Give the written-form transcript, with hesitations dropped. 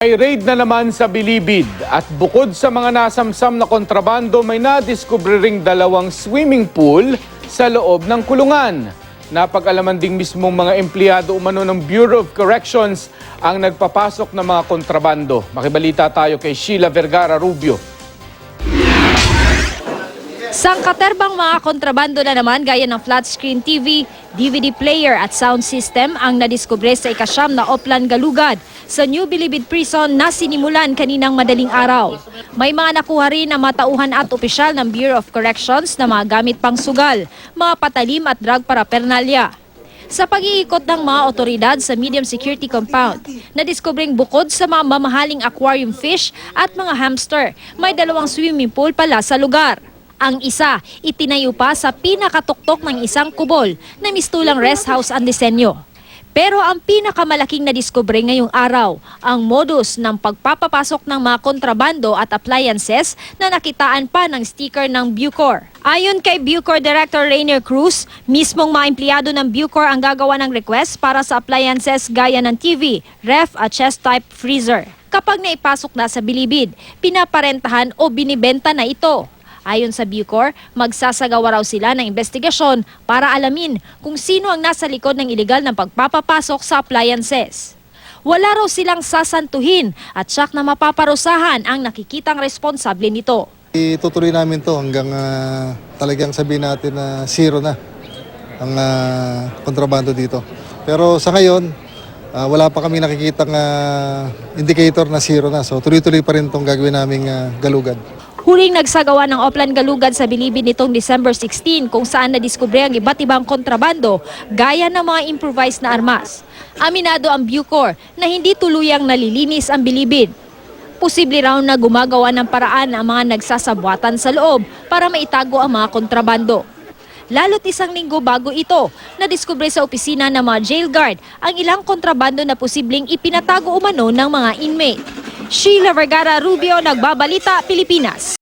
May raid na naman sa Bilibid at bukod sa mga nasamsam na kontrabando, may nadiskubre ring dalawang swimming pool sa loob ng kulungan. Napag-alaman ding mismong mga empleyado umano ng Bureau of Corrections ang nagpapasok ng mga kontrabando. Makibalita tayo kay Sheila Vergara Rubio. Sangkaterbang mga kontrabando na naman gaya ng flat screen TV, DVD player at sound system ang nadiskubre sa ikasyam na Oplan Galugad sa New Bilibid Prison na sinimulan kaninang madaling araw. May mga nakuha rin na matauhan at opisyal ng Bureau of Corrections na mga gamit pang sugal, mga patalim at drug paraphernalia. Sa pag-iikot ng mga otoridad sa medium security compound, nadiskubring bukod sa mga mamahaling aquarium fish at mga hamster, may dalawang swimming pool pala sa lugar. Ang isa, itinayo pa sa pinakatuktok ng isang kubol na mistulang rest house ang disenyo. Pero ang pinakamalaking nadiskubre ngayong araw, ang modus ng pagpapapasok ng mga kontrabando at appliances na nakitaan pa ng sticker ng Bucor. Ayon kay Bucor Director Rainier Cruz, mismong mga empleyado ng Bucor ang gagawa ng request para sa appliances gaya ng TV, ref at chest-type freezer. Kapag naipasok na sa Bilibid, pinaparentahan o binibenta na ito. Ayon sa Bucor, magsasagawa raw sila ng investigasyon para alamin kung sino ang nasa likod ng iligal na pagpapapasok sa appliances. Wala raw silang sasantuhin at siyak na mapaparusahan ang nakikitang responsable nito. Itutuloy namin to hanggang talagang sabihin natin na zero na ang kontrabando dito. Pero sa ngayon, wala pa kami nakikitang indicator na zero na. So tuloy-tuloy pa rin itong gagawin naming galugad. Huling nagsagawa ng Oplan Galugad sa Bilibid nitong December 16 kung saan nadiskubre ang iba't ibang kontrabando gaya ng mga improvised na armas. Aminado ang Bucor na hindi tuluyang nalilinis ang Bilibid. Posible raw na gumagawa ng paraan ang mga nagsasabwatan sa loob para maitago ang mga kontrabando. Lalo't isang linggo bago ito, nadiskubre sa opisina ng mga jail guard ang ilang kontrabando na posibleng ipinatago umano ng mga inmate. Sheila Vergara Rubio, Nagbabalita, Pilipinas.